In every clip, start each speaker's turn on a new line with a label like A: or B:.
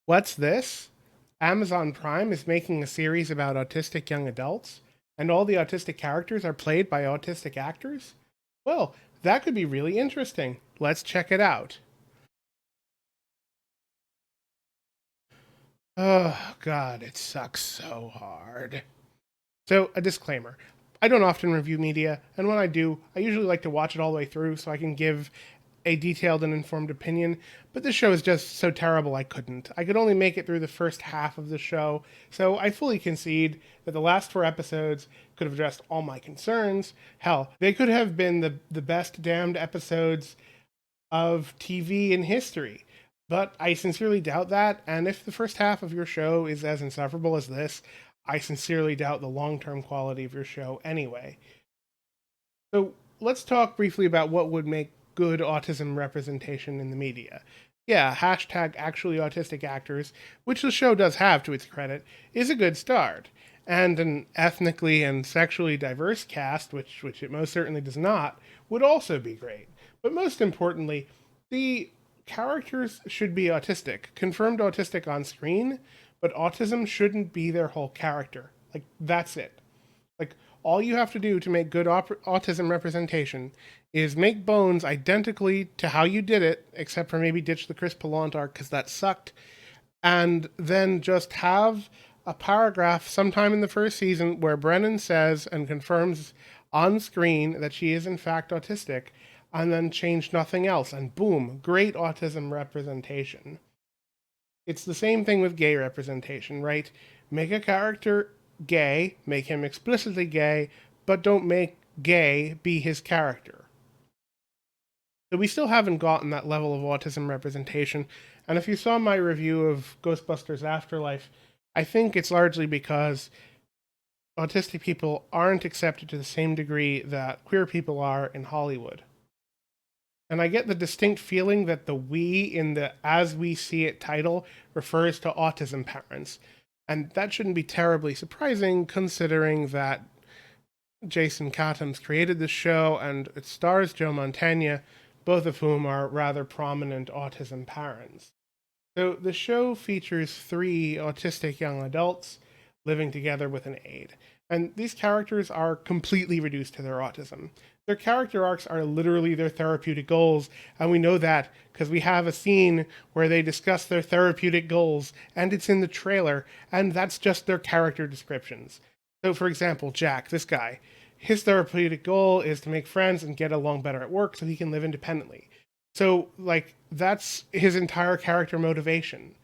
A: What's this? Amazon Prime is making a series about autistic young adults, and all the autistic characters are played by autistic actors? Well, that could be really interesting. Let's check it out. Oh, God, it sucks so hard. So, a disclaimer. I don't often review media, and when I do, I usually like to watch it all the way through so I can give a detailed and informed opinion. But this show is just so terrible I couldn't. I could only make it through the first half of the show, so I fully concede that the last four episodes could have addressed all my concerns. Hell, they could have been the best damned episodes of TV in history. But I sincerely doubt that, and if the first half of your show is as insufferable as this, I sincerely doubt the long term quality of your show anyway. So let's talk briefly about what would make good autism representation in the media. Yeah, hashtag actually autistic actors, which the show does have to its credit, is a good start. And an ethnically and sexually diverse cast, which it most certainly does not, would also be great. But most importantly, the characters should be autistic, confirmed autistic on screen, but autism shouldn't be their whole character. Like, that's it. Like, all you have to do to make good autism representation is make Bones identically to how you did it, except for maybe ditch the Chris Pallant arc because that sucked, and then just have a paragraph sometime in the first season where Brennan says and confirms on screen that she is in fact autistic, and then change nothing else, and boom, great autism representation. It's the same thing with gay representation, right? Make a character gay, make him explicitly gay, but don't make gay be his character. So we still haven't gotten that level of autism representation. And if you saw my review of Ghostbusters Afterlife, I think it's largely because autistic people aren't accepted to the same degree that queer people are in Hollywood. And I get the distinct feeling that the we in the as we see it title refers to autism parents. And that shouldn't be terribly surprising considering that Jason Katims created the show and it stars Joe Montana, both of whom are rather prominent autism parents. So the show features three autistic young adults living together with an aide. And these characters are completely reduced to their autism. Their character arcs are literally their therapeutic goals, and we know that because we have a scene where they discuss their therapeutic goals, and it's in the trailer, and that's just their character descriptions. So, for example, Jack, this guy, his therapeutic goal is to make friends and get along better at work so he can live independently. So, like, that's his entire character motivation.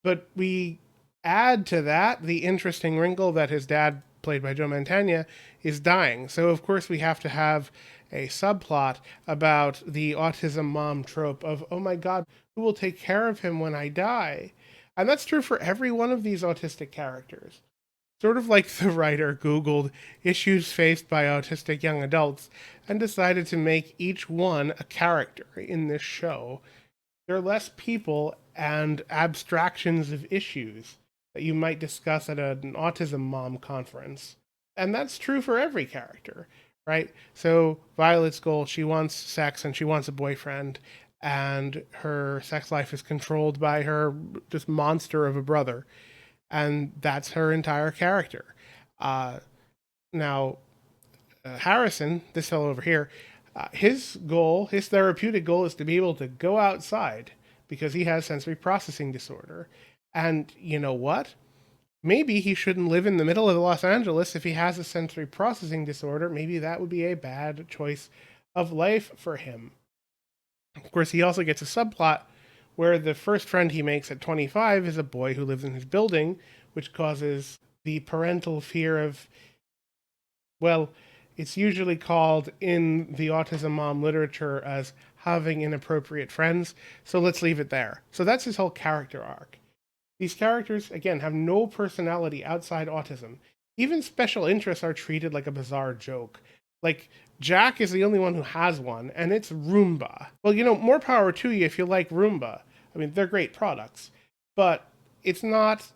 A: But we add to that the interesting wrinkle that his dad, played by Joe Mantegna, is dying. So, of course, we have to have a subplot about the autism mom trope of, oh my God, who will take care of him when I die? And that's true for every one of these autistic characters. Sort of like the writer Googled issues faced by autistic young adults and decided to make each one a character in this show. They're less people and abstractions of issues that you might discuss at an Autism Mom conference. And that's true for every character, right? So, Violet's goal, she wants sex and she wants a boyfriend, and her sex life is controlled by her just monster of a brother. And that's her entire character. Uh, now, Harrison, this fellow over here, his goal, his therapeutic goal, is to be able to go outside because he has sensory processing disorder. And you know what? Maybe he shouldn't live in the middle of Los Angeles if he has a sensory processing disorder. Maybe that would be a bad choice of life for him. Of course, he also gets a subplot where the first friend he makes at 25 is a boy who lives in his building, which causes the parental fear of, well, it's usually called in the Autism Mom literature as having inappropriate friends. So let's leave it there. So that's his whole character arc. These characters, again, have no personality outside autism. Even special interests are treated like a bizarre joke. Like, Jack is the only one who has one, and it's Roomba. Well, more power to you if you like Roomba. I mean, they're great products. But it's not,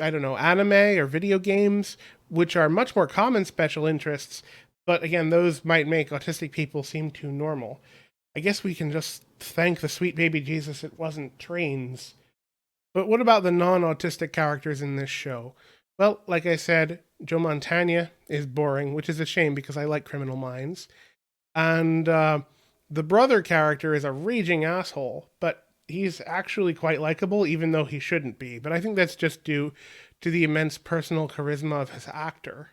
A: I don't know, anime or video games, which are much more common special interests, But again, those might make autistic people seem too normal. I guess we can just thank the sweet baby Jesus it wasn't trains. But what about the non autistic characters in this show? Well, like I said, Joe Montana is boring, which is a shame because I like Criminal Minds. And the brother character is a raging asshole, but he's actually quite likable, even though he shouldn't be. But I think that's just due to the immense personal charisma of his actor.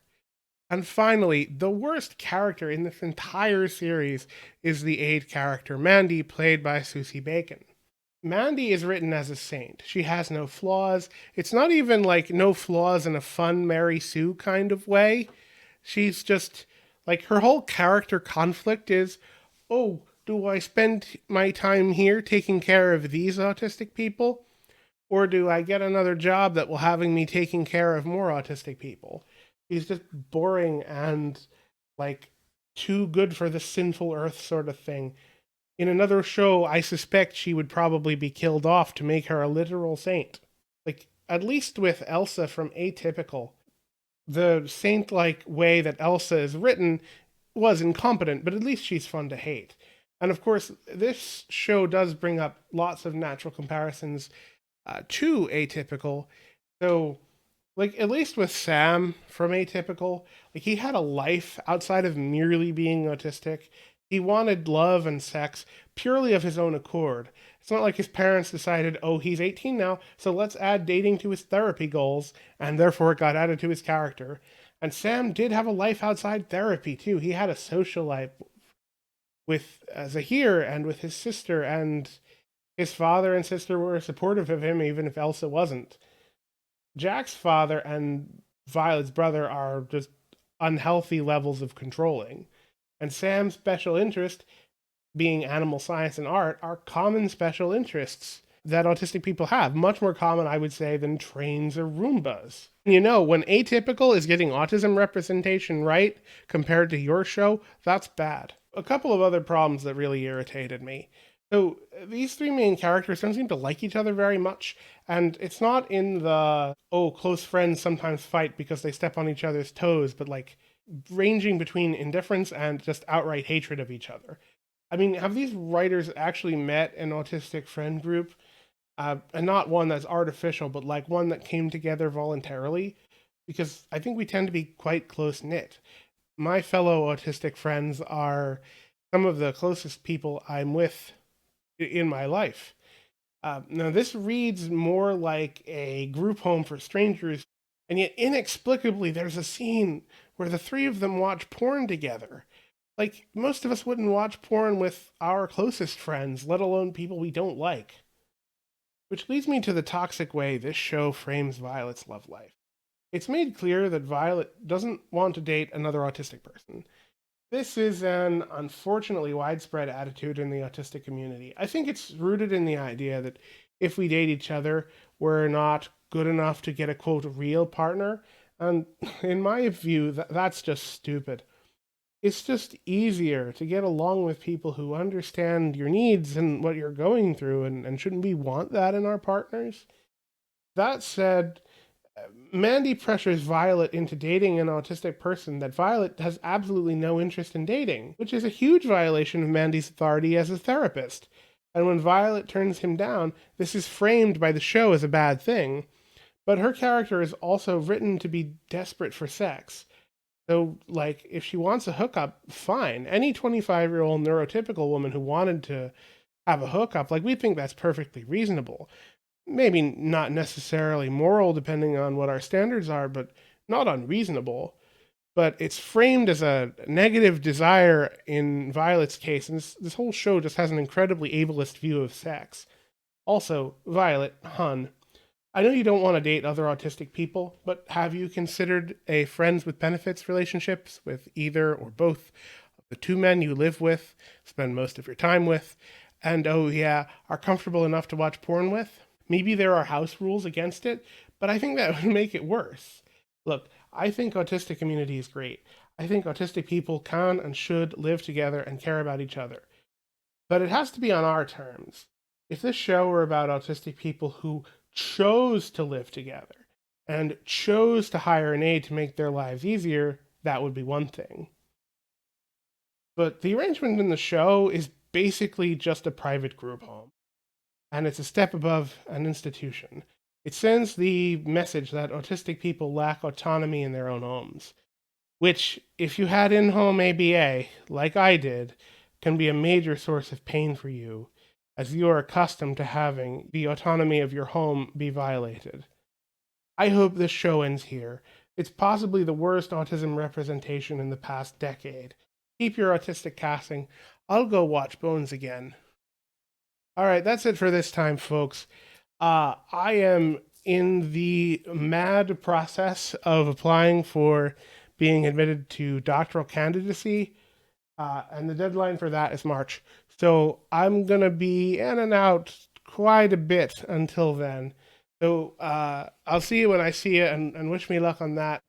A: And finally, the worst character in this entire series is the aide character, Mandy, played by Susie Bacon. Mandy is written as a saint. She has no flaws. It's not even like no flaws in a fun Mary Sue kind of way. She's just like her whole character conflict is, oh, do I spend my time here taking care of these autistic people? Or do I get another job that will having me taking care of more autistic people? She's just boring and like too good for the sinful earth sort of thing. In another show, I suspect she would probably be killed off to make her a literal saint. Like, at least with Elsa from Atypical, the saint like way that Elsa is written was incompetent, but at least she's fun to hate. And of course, this show does bring up lots of natural comparisons to Atypical. So, like, at least with Sam from Atypical, like, he had a life outside of merely being autistic. He wanted love and sex purely of his own accord. It's not like his parents decided, oh, he's 18 now, so let's add dating to his therapy goals, and therefore it got added to his character. And Sam did have a life outside therapy, too. He had a social life with Zahir and with his sister, and his father and sister were supportive of him, even if Elsa wasn't. Jack's father and Violet's brother are just unhealthy levels of controlling. And Sam's special interest, being animal science and art, are common special interests that autistic people have. Much more common, I would say, than trains or Roombas. You know, when Atypical is getting autism representation right compared to your show, that's bad. A couple of other problems that really irritated me. So these three main characters don't seem to like each other very much, and it's not in the, oh, close friends sometimes fight because they step on each other's toes, but like ranging between indifference and just outright hatred of each other. I mean, have these writers actually met an autistic friend group? And not one that's artificial, but like one that came together voluntarily? Because I think we tend to be quite close knit. My fellow autistic friends are some of the closest people I'm with in my life. Now, this reads more like a group home for strangers, and yet inexplicably, there's a scene where the three of them watch porn together. Like, most of us wouldn't watch porn with our closest friends, let alone people we don't like. Which leads me to the toxic way this show frames Violet's love life. It's made clear that Violet doesn't want to date another autistic person. This is an unfortunately widespread attitude in the autistic community. I think it's rooted in the idea that if we date each other, we're not good enough to get a quote real partner. And in my view, that's just stupid. It's just easier to get along with people who understand your needs and what you're going through, and shouldn't we want that in our partners? That said, Mandy pressures Violet into dating an autistic person that Violet has absolutely no interest in dating, which is a huge violation of Mandy's authority as a therapist. And when Violet turns him down, this is framed by the show as a bad thing. But her character is also written to be desperate for sex. So, like, if she wants a hookup, fine. Any 25-year-old neurotypical woman who wanted to have a hookup, like, we think that's perfectly reasonable. Maybe not necessarily moral, depending on what our standards are, but not unreasonable. But it's framed as a negative desire in Violet's case, and this whole show just has an incredibly ableist view of sex. Also, Violet, hun, I know you don't want to date other autistic people, but have you considered a friends with benefits relationships with either or both of the two men you live with, spend most of your time with, and oh yeah, are comfortable enough to watch porn with? Maybe there are house rules against it, but I think that would make it worse. Look, I think autistic community is great. I think autistic people can and should live together and care about each other. But it has to be on our terms. If this show were about autistic people who chose to live together and chose to hire an aide to make their lives easier, that would be one thing. But the arrangement in the show is basically just a private group home, and it's a step above an institution. It sends the message that autistic people lack autonomy in their own homes, which, if you had in home ABA, like I did, can be a major source of pain for you, as you are accustomed to having the autonomy of your home be violated. I hope this show ends here. It's possibly the worst autism representation in the past decade. Keep your autistic casting. I'll go watch Bones again. All right, that's it for this time, folks. I am in the mad process of applying for being admitted to doctoral candidacy, and the deadline for that is March. So I'm going to be in and out quite a bit until then. So I'll see you when I see you, and wish me luck on that.